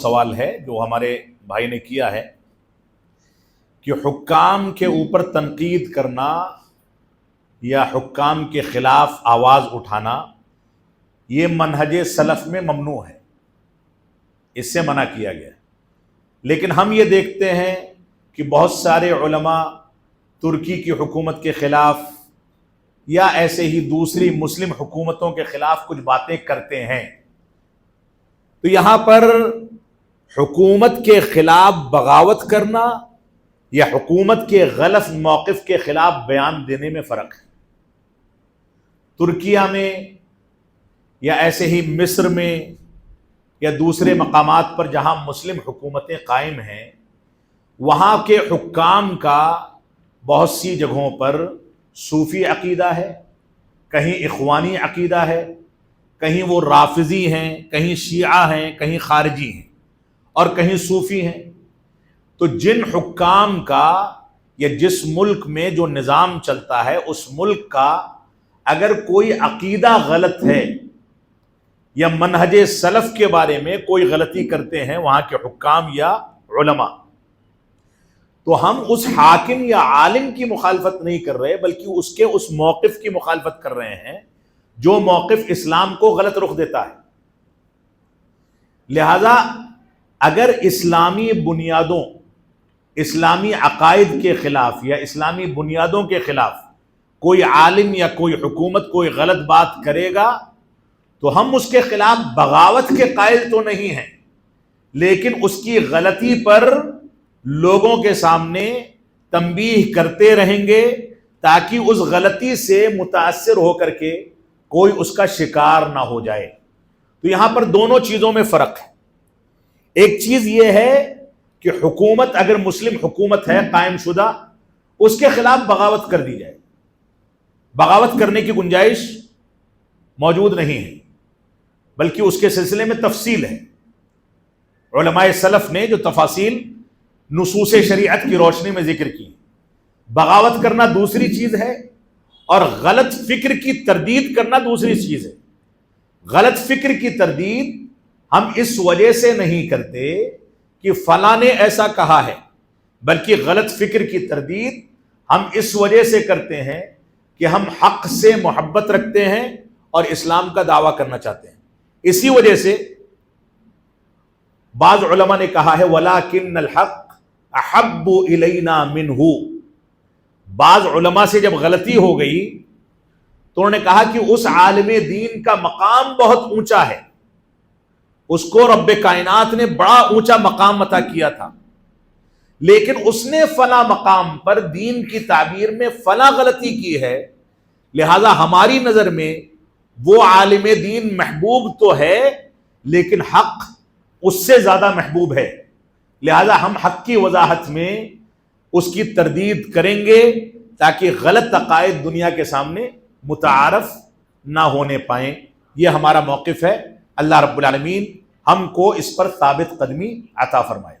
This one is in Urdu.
سوال ہے جو ہمارے بھائی نے کیا ہے کہ حکام کے اوپر تنقید کرنا یا حکام کے خلاف آواز اٹھانا یہ منہج سلف میں ممنوع ہے، اس سے منع کیا گیا۔ لیکن ہم یہ دیکھتے ہیں کہ بہت سارے علماء ترکی کی حکومت کے خلاف یا ایسے ہی دوسری مسلم حکومتوں کے خلاف کچھ باتیں کرتے ہیں، تو یہاں پر حکومت کے خلاف بغاوت کرنا یا حکومت کے غلط موقف کے خلاف بیان دینے میں فرق ہے۔ ترکیہ میں یا ایسے ہی مصر میں یا دوسرے مقامات پر جہاں مسلم حکومتیں قائم ہیں، وہاں کے حکام کا بہت سی جگہوں پر صوفی عقیدہ ہے، کہیں اخوانی عقیدہ ہے، کہیں وہ رافضی ہیں، کہیں شیعہ ہیں، کہیں خارجی ہیں اور کہیں صوفی ہیں۔ تو جن حکام کا یا جس ملک میں جو نظام چلتا ہے اس ملک کا اگر کوئی عقیدہ غلط ہے یا منہج سلف کے بارے میں کوئی غلطی کرتے ہیں وہاں کے حکام یا علماء، تو ہم اس حاکم یا عالم کی مخالفت نہیں کر رہے بلکہ اس موقف کی مخالفت کر رہے ہیں جو موقف اسلام کو غلط رخ دیتا ہے۔ لہذا اگر اسلامی بنیادوں، اسلامی عقائد کے خلاف یا اسلامی بنیادوں کے خلاف کوئی عالم یا کوئی حکومت کوئی غلط بات کرے گا تو ہم اس کے خلاف بغاوت کے قائل تو نہیں ہیں، لیکن اس کی غلطی پر لوگوں کے سامنے تنبیہ کرتے رہیں گے تاکہ اس غلطی سے متاثر ہو کر کے کوئی اس کا شکار نہ ہو جائے۔ تو یہاں پر دونوں چیزوں میں فرق ہے۔ ایک چیز یہ ہے کہ حکومت اگر مسلم حکومت ہے قائم شدہ، اس کے خلاف بغاوت کر دی جائے، بغاوت کرنے کی گنجائش موجود نہیں ہے، بلکہ اس کے سلسلے میں تفصیل ہے۔ علماء سلف نے جو تفاصیل نصوص شریعت کی روشنی میں ذکر کی، بغاوت کرنا دوسری چیز ہے اور غلط فکر کی تردید کرنا دوسری چیز ہے۔ غلط فکر کی تردید ہم اس وجہ سے نہیں کرتے کہ فلاں نے ایسا کہا ہے، بلکہ غلط فکر کی تردید ہم اس وجہ سے کرتے ہیں کہ ہم حق سے محبت رکھتے ہیں اور اسلام کا دعویٰ کرنا چاہتے ہیں۔ اسی وجہ سے بعض علماء نے کہا ہے وَلَكِنَّ الْحَقَّ أَحَبُّ إِلَيْنَا مِنْهُ۔ بعض علماء سے جب غلطی ہو گئی تو انہوں نے کہا کہ اس عالم دین کا مقام بہت اونچا ہے، اس کو رب کائنات نے بڑا اونچا مقام عطا کیا تھا، لیکن اس نے فلاں مقام پر دین کی تعبیر میں فلاں غلطی کی ہے، لہذا ہماری نظر میں وہ عالم دین محبوب تو ہے لیکن حق اس سے زیادہ محبوب ہے، لہذا ہم حق کی وضاحت میں اس کی تردید کریں گے تاکہ غلط عقائد دنیا کے سامنے متعارف نہ ہونے پائیں۔ یہ ہمارا موقف ہے۔ اللہ رب العالمین ہم کو اس پر ثابت قدمی عطا فرمائے۔